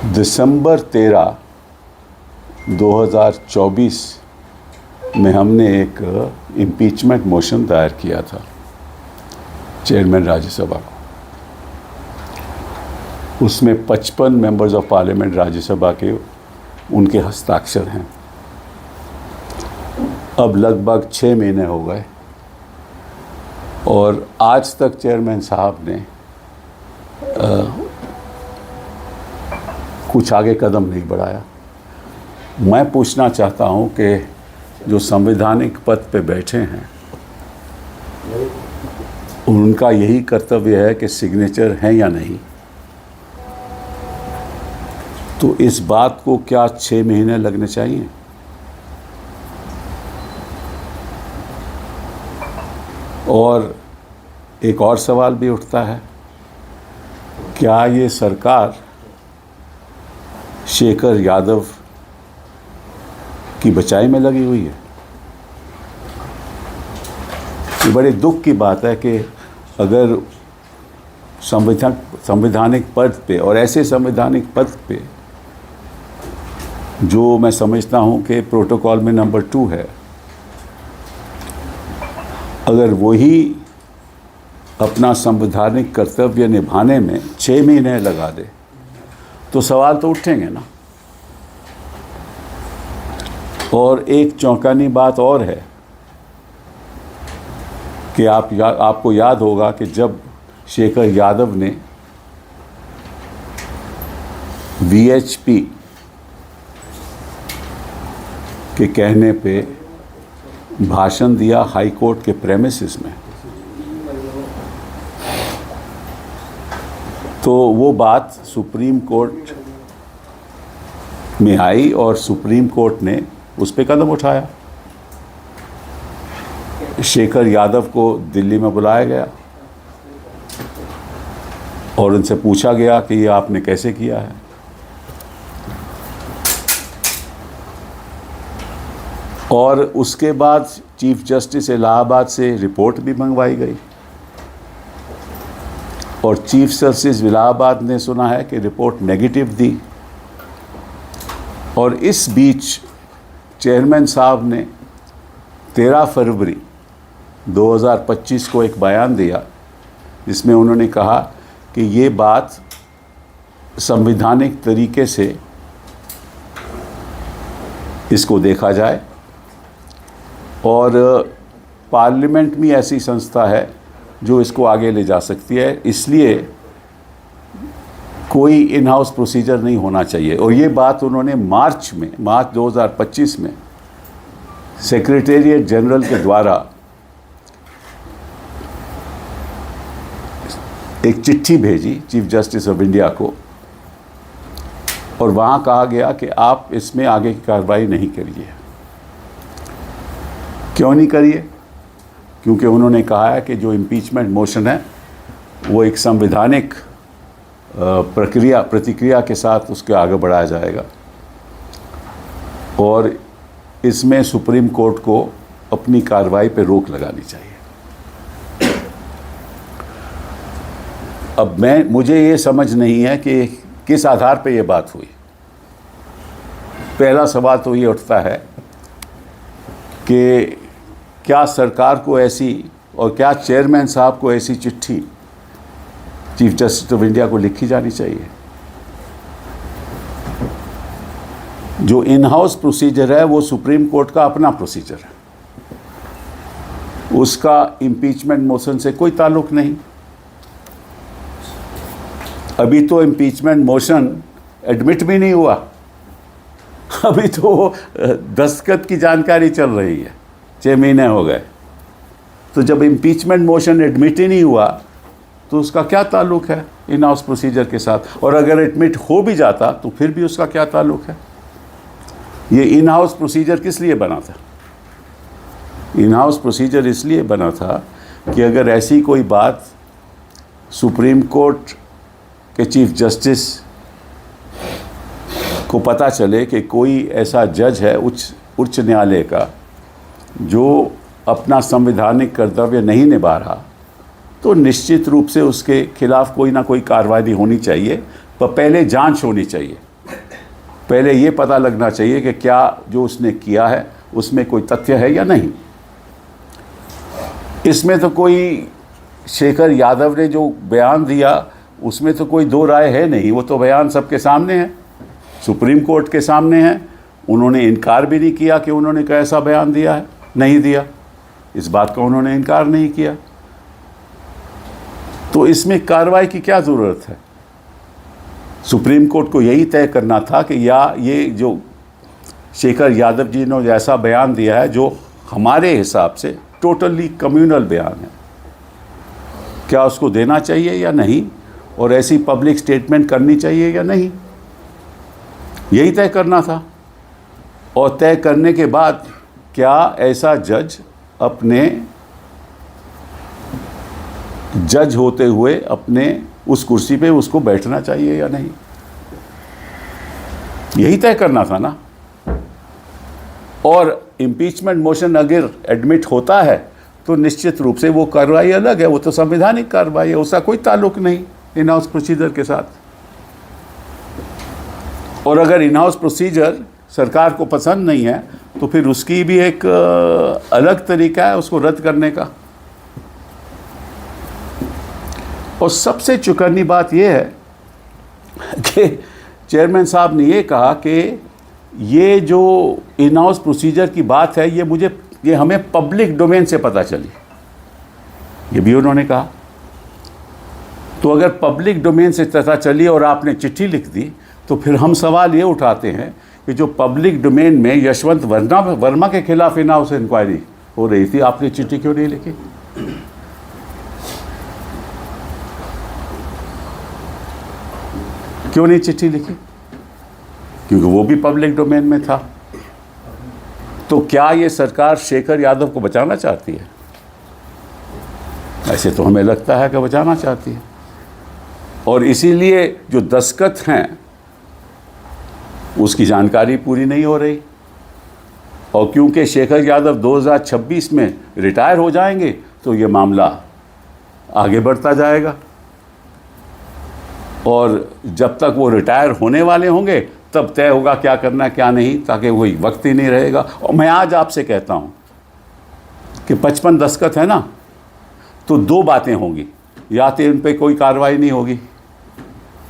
दिसंबर 13, 2024 में हमने एक इम्पीचमेंट मोशन दायर किया था चेयरमैन राज्यसभा को। उसमें 55 मेंबर्स ऑफ पार्लियामेंट राज्यसभा के उनके हस्ताक्षर हैं। अब लगभग 6 महीने हो गए और आज तक चेयरमैन साहब ने कुछ आगे कदम नहीं बढ़ाया। मैं पूछना चाहता हूं कि जो संवैधानिक पद पे बैठे हैं उनका यही कर्तव्य है कि सिग्नेचर है या नहीं। तो इस बात को क्या 6 महीने लगने चाहिए? और एक और सवाल भी उठता है, क्या ये सरकार शेखर यादव की बचाई में लगी हुई है? ये बड़े दुख की बात है कि अगर संवैधानिक पद पे और ऐसे संवैधानिक पद पे जो मैं समझता हूं कि प्रोटोकॉल में नंबर 2 है, अगर वही अपना संवैधानिक कर्तव्य निभाने में 6 महीने लगा दे तो सवाल तो उठेंगे ना। और एक चौंकानी बात और है कि आपको याद होगा कि जब शेखर यादव ने वीएचपी के कहने पे भाषण दिया हाई कोर्ट के प्रेमिसेस में, तो वो बात सुप्रीम कोर्ट में आई और सुप्रीम कोर्ट ने उस पर कदम उठाया। शेखर यादव को दिल्ली में बुलाया गया और उनसे पूछा गया कि ये आपने कैसे किया है। और उसके बाद चीफ जस्टिस इलाहाबाद से रिपोर्ट भी मंगवाई गई और चीफ जस्टिस इलाहाबाद ने सुना है कि रिपोर्ट नेगेटिव दी। और इस बीच चेयरमैन साहब ने 13 फरवरी 2025 को एक बयान दिया जिसमें उन्होंने कहा कि ये बात संवैधानिक तरीके से इसको देखा जाए और पार्लियामेंट में ऐसी संस्था है जो इसको आगे ले जा सकती है, इसलिए कोई इन हाउस प्रोसीजर नहीं होना चाहिए। और ये बात उन्होंने मार्च 2025 में सेक्रेटेरिएट जनरल के द्वारा एक चिट्ठी भेजी चीफ जस्टिस ऑफ इंडिया को और वहाँ कहा गया कि आप इसमें आगे की कार्रवाई नहीं करिए। क्यों नहीं करिए? क्योंकि उन्होंने कहा है कि जो इम्पीचमेंट मोशन है वो एक संवैधानिक प्रतिक्रिया के साथ उसके आगे बढ़ाया जाएगा और इसमें सुप्रीम कोर्ट को अपनी कार्रवाई पर रोक लगानी चाहिए। अब मुझे ये समझ नहीं है कि किस आधार पे ये बात हुई। पहला सवाल तो ये उठता है कि क्या सरकार को ऐसी और क्या चेयरमैन साहब को ऐसी चिट्ठी चीफ जस्टिस ऑफ इंडिया को लिखी जानी चाहिए? जो इन हाउस प्रोसीजर है वो सुप्रीम कोर्ट का अपना प्रोसीजर है, उसका इम्पीचमेंट मोशन से कोई ताल्लुक नहीं। अभी तो इम्पीचमेंट मोशन एडमिट भी नहीं हुआ, अभी तो दस्तखत की जानकारी चल रही है। 6 महीने हो गए, तो जब इम्पीचमेंट मोशन एडमिट ही नहीं हुआ तो उसका क्या ताल्लुक है इन हाउस प्रोसीजर के साथ? और अगर एडमिट हो भी जाता तो फिर भी उसका क्या ताल्लुक है? ये इन हाउस प्रोसीजर किस लिए बना था? इन हाउस प्रोसीजर इसलिए बना था कि अगर ऐसी कोई बात सुप्रीम कोर्ट के चीफ जस्टिस को पता चले कि कोई ऐसा जज है उच्च न्यायालय का जो अपना संवैधानिक कर्तव्य नहीं निभा रहा, तो निश्चित रूप से उसके खिलाफ कोई ना कोई कार्रवाई होनी चाहिए, पर पहले जांच होनी चाहिए। पहले ये पता लगना चाहिए कि क्या जो उसने किया है उसमें कोई तथ्य है या नहीं। इसमें तो कोई शेखर यादव ने जो बयान दिया उसमें तो कोई दो राय है नहीं, वो तो बयान सबके सामने है, सुप्रीम कोर्ट के सामने है। उन्होंने इनकार भी नहीं किया कि उन्होंने कैसा बयान दिया है, नहीं दिया, इस बात का उन्होंने इनकार नहीं किया। तो इसमें कार्रवाई की क्या ज़रूरत है? सुप्रीम कोर्ट को यही तय करना था कि या ये जो शेखर यादव जी ने ऐसा बयान दिया है जो हमारे हिसाब से टोटली कम्युनल बयान है, क्या उसको देना चाहिए या नहीं, और ऐसी पब्लिक स्टेटमेंट करनी चाहिए या नहीं, यही तय करना था। और तय करने के बाद क्या ऐसा जज अपने जज होते हुए अपने उस कुर्सी पे उसको बैठना चाहिए या नहीं, यही तय करना था ना। और इम्पीचमेंट मोशन अगर एडमिट होता है तो निश्चित रूप से वो कार्रवाई अलग है, वो तो संवैधानिक कार्रवाई है, उसका कोई ताल्लुक नहीं इन हाउस प्रोसीजर के साथ। और अगर इन हाउस प्रोसीजर सरकार को पसंद नहीं है तो फिर उसकी भी एक अलग तरीका है उसको रद्द करने का। और सबसे चुकन्नी बात यह है कि चेयरमैन साहब ने ये कहा कि ये जो इन हाउस प्रोसीजर की बात है ये हमें पब्लिक डोमेन से पता चली, ये भी उन्होंने कहा। तो अगर पब्लिक डोमेन से पता चली और आपने चिट्ठी लिख दी तो फिर हम सवाल ये उठाते हैं कि जो पब्लिक डोमेन में यशवंत वर्मा के खिलाफ इन हाउस इंक्वायरी हो रही थी, आपने चिट्ठी क्यों नहीं लिखी? क्यों नहीं चिट्ठी लिखी? क्योंकि वो भी पब्लिक डोमेन में था। तो क्या ये सरकार शेखर यादव को बचाना चाहती है? ऐसे तो हमें लगता है कि बचाना चाहती है। और इसीलिए जो दस्तखत हैं उसकी जानकारी पूरी नहीं हो रही। और क्योंकि शेखर यादव 2026 में रिटायर हो जाएंगे तो ये मामला आगे बढ़ता जाएगा, और जब तक वो रिटायर होने वाले होंगे तब तय होगा क्या करना क्या नहीं, ताकि वही वक्त ही नहीं रहेगा। और मैं आज आपसे कहता हूँ कि 55 दस्तखत है ना, तो दो बातें होंगी, या तो इन पे कोई कार्रवाई नहीं होगी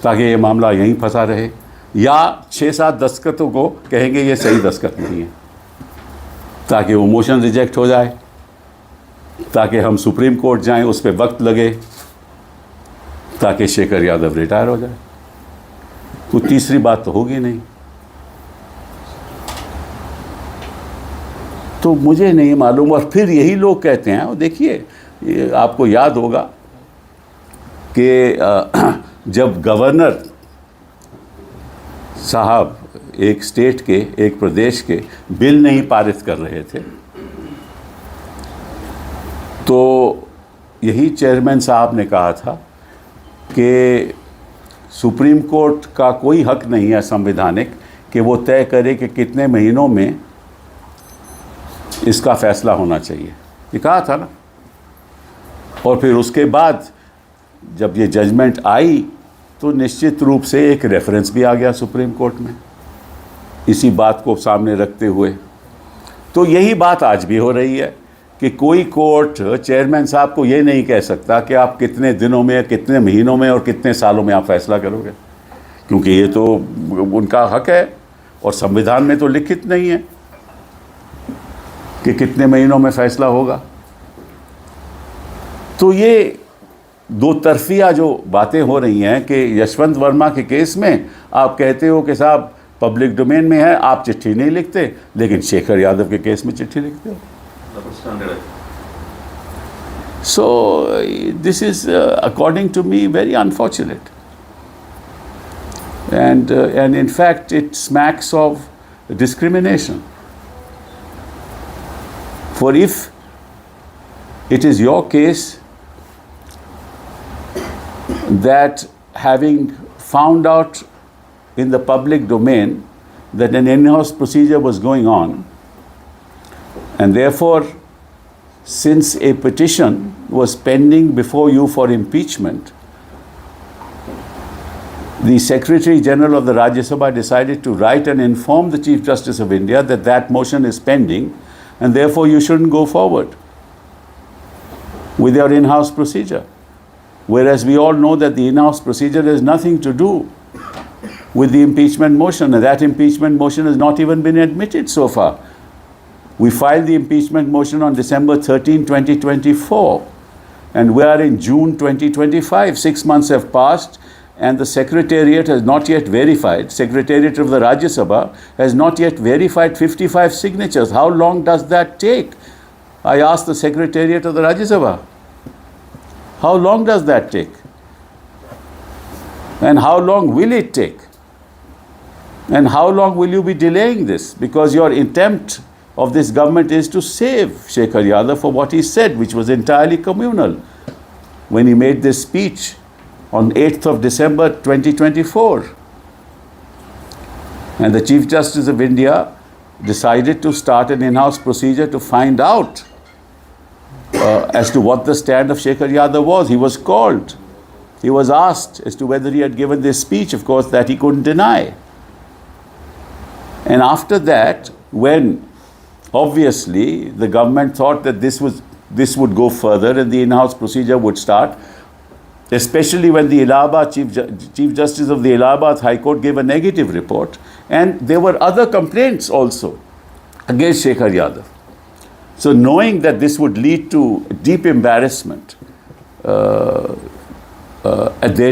ताकि ये मामला यहीं फंसा रहे, या 6-7 दस्तखतों को कहेंगे ये सही दस्तखत नहीं है ताकि वो मोशन रिजेक्ट हो जाए, ताकि हम सुप्रीम कोर्ट जाएं, उस पर वक्त लगे, ताकि शेखर यादव रिटायर हो जाए। तो तीसरी बात तो होगी नहीं। तो मुझे नहीं मालूम। और फिर यही लोग कहते हैं, और देखिए आपको याद होगा कि जब गवर्नर साहब एक स्टेट के, एक प्रदेश के बिल नहीं पारित कर रहे थे, तो यही चेयरमैन साहब ने कहा था कि सुप्रीम कोर्ट का कोई हक नहीं है संवैधानिक कि वो तय करे कि कितने महीनों में इसका फैसला होना चाहिए, ये कहा था ना। और फिर उसके बाद जब ये जजमेंट आई तो निश्चित रूप से एक रेफरेंस भी आ गया सुप्रीम कोर्ट में इसी बात को सामने रखते हुए। तो यही बात आज भी हो रही है कि कोई कोर्ट चेयरमैन साहब को ये नहीं कह सकता कि आप कितने दिनों में, कितने महीनों में और कितने सालों में आप फैसला करोगे, क्योंकि ये तो उनका हक है और संविधान में तो लिखित नहीं है कि कितने महीनों में फैसला होगा। तो ये दो तरफिया जो बातें हो रही हैं कि यशवंत वर्मा के केस में आप कहते हो कि साहब पब्लिक डोमेन में है, आप चिट्ठी नहीं लिखते, लेकिन शेखर यादव के केस में चिट्ठी लिखते हो। So this is according to me very unfortunate, and in fact it smacks of discrimination. For if it is your case that having found out in the public domain that an in-house procedure was going on, and therefore since a petition was pending before you for impeachment, the Secretary General of the Rajya Sabha decided to write and inform the Chief Justice of India that that motion is pending and therefore you shouldn't go forward with your in-house procedure. Whereas we all know that the in-house procedure has nothing to do with the impeachment motion, and that impeachment motion has not even been admitted so far. We filed the impeachment motion on December 13, 2024, and we are in June 2025. 6 months have passed, and the Secretariat has not yet verified, Secretariat of the Rajya Sabha has not yet verified 55 signatures. How long does that take? I asked the Secretariat of the Rajya Sabha. How long does that take? And how long will it take? And how long will you be delaying this? Because your attempt of this government is to save Shekhar Yadav for what he said, which was entirely communal, when he made this speech on 8th of December 2024. And the Chief Justice of India decided to start an in-house procedure to find out as to what the stand of Shekhar Yadav was. He was called. He was asked as to whether he had given this speech, of course, that he couldn't deny. And after that, when obviously the government thought that this would go further and the in-house procedure would start, especially when the Allahabad Chief Justice of the Allahabad High Court gave a negative report, and there were other complaints also against Shekhar Yadav. So knowing that this would lead to deep embarrassment, they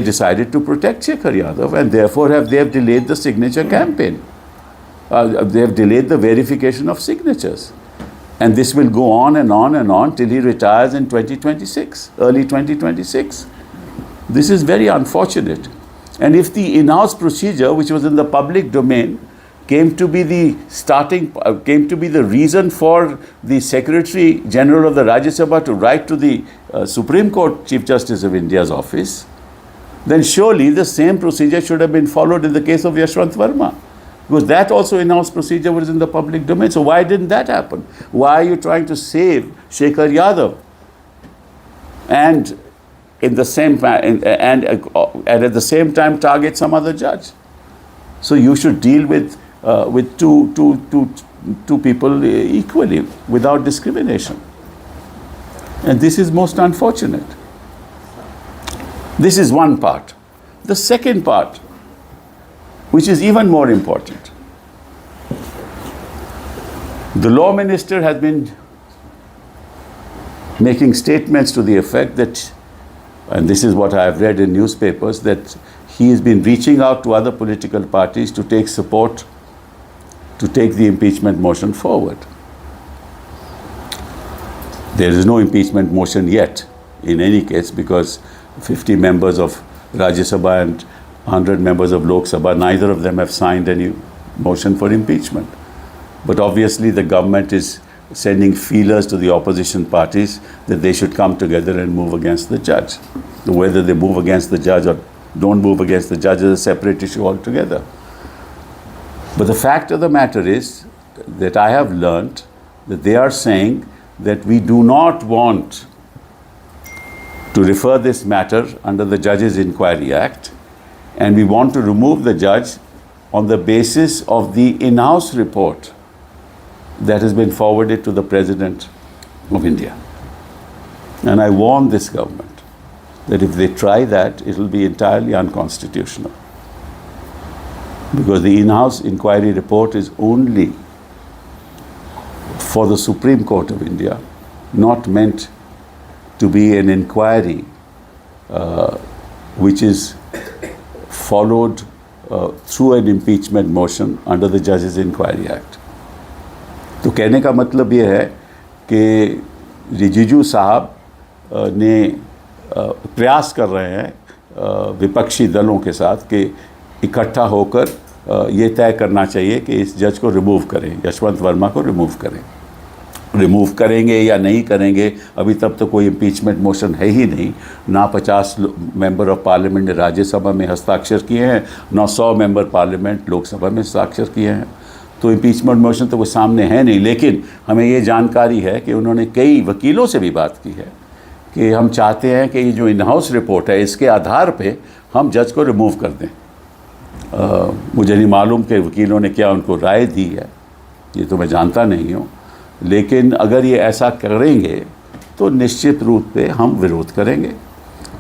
decided to protect Shekhar Yadav, and therefore they have delayed the signature campaign. They have delayed the verification of signatures. And this will go on and on and on till he retires in 2026, early 2026. This is very unfortunate. And if the in-house procedure, which was in the public domain, came to be the reason for the Secretary General of the Rajya Sabha to write to the Supreme Court Chief Justice of India's office, then surely the same procedure should have been followed in the case of Yashwant Verma. Because that also in-house procedure was in the public domain. So why didn't that happen? Why are you trying to save Shekhar Yadav and at the same time target some other judge? So you should deal with two people equally without discrimination. And this is most unfortunate. This is one part. The second part, which is even more important. The law minister has been making statements to the effect that, and this is what I have read in newspapers, that he has been reaching out to other political parties to take support, to take the impeachment motion forward. There is no impeachment motion yet, in any case, because 50 members of Rajya Sabha and 100 members of Lok Sabha, neither of them have signed any motion for impeachment. But obviously the government is sending feelers to the opposition parties that they should come together and move against the judge. Whether they move against the judge or don't move against the judge is a separate issue altogether. But the fact of the matter is that I have learnt that they are saying that we do not want to refer this matter under the Judges Inquiry Act, and we want to remove the judge on the basis of the in-house report that has been forwarded to the President of India. And I warn this government that if they try that, it will be entirely unconstitutional. Because the in-house inquiry report is only for the Supreme Court of India, not meant to be an inquiry which is followed through an impeachment motion under the Judges Inquiry Act. तो कहने का मतलब ये है कि रिजिजू साहब ने प्रयास कर रहे हैं विपक्षी दलों के साथ कि इकट्ठा होकर ये तय करना चाहिए कि इस जज को रिमूव करें, यशवंत वर्मा को रिमूव करें। रिमूव करेंगे या नहीं करेंगे, अभी तब तो कोई इम्पीचमेंट मोशन है ही नहीं। ना 50 मेंबर ऑफ पार्लियामेंट ने राज्यसभा में हस्ताक्षर किए हैं, ना 100 मेंबर पार्लियामेंट लोकसभा में हस्ताक्षर किए हैं। तो इम्पीचमेंट मोशन तो वो सामने है नहीं। लेकिन हमें ये जानकारी है कि उन्होंने कई वकीलों से भी बात की है कि हम चाहते हैं कि ये जो इन हाउस रिपोर्ट है, इसके आधार पे हम जज को रिमूव कर दें। मुझे नहीं मालूम कि वकीलों ने क्या उनको राय दी है, ये तो मैं जानता नहीं हूँ, लेकिन अगर ये ऐसा करेंगे तो निश्चित रूप से हम विरोध करेंगे।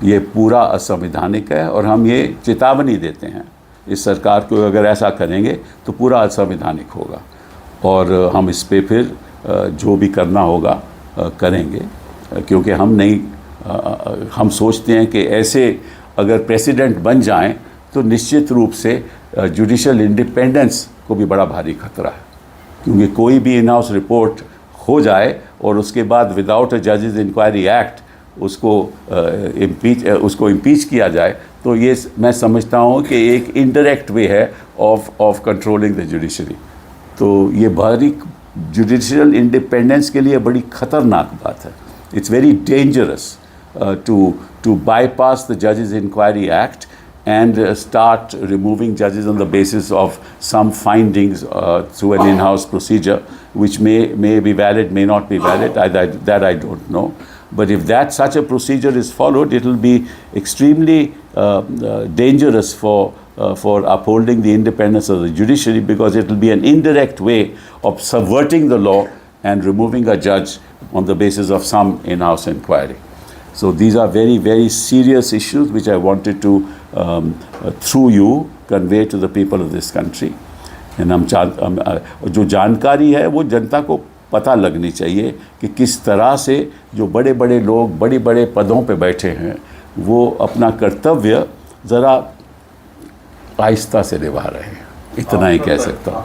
ये पूरा असंवैधानिक है और हम ये चेतावनी देते हैं इस सरकार को, अगर ऐसा करेंगे तो पूरा असंवैधानिक होगा और हम इस पे फिर जो भी करना होगा करेंगे, क्योंकि हम सोचते हैं कि ऐसे अगर प्रेसिडेंट बन जाएं तो निश्चित रूप से जुडिशल इंडिपेंडेंस को भी बड़ा भारी खतरा है, क्योंकि कोई भी इन हाउस रिपोर्ट हो जाए और उसके बाद विदाउट अ जजेस इंक्वायरी एक्ट उसको इम्पीच किया जाए, तो ये मैं समझता हूँ कि एक इनडायरेक्ट वे है ऑफ कंट्रोलिंग द जुडिशरी। तो ये भारी जुडिशियल इंडिपेंडेंस के लिए बड़ी ख़तरनाक बात है। It's very dangerous to bypass the Judges Inquiry Act and start removing judges on the basis of some findings through an in-house procedure, which may be valid, may not be valid. That I don't know. But if such a procedure is followed, it will be extremely dangerous for upholding the independence of the judiciary, because it will be an indirect way of subverting the law and removing a judge on the basis of some in-house inquiry. So these are very, very serious issues which I wanted to, through you, convey to the people of this country. And जो जानकारी है वो जनता को पता लगनी चाहिए कि किस तरह से जो बड़े बड़े लोग बड़े बड़े पदों पे बैठे हैं वो अपना कर्तव्य ज़रा आहिस्ता से निभा रहे हैं, इतना ही कह सकता हूँ।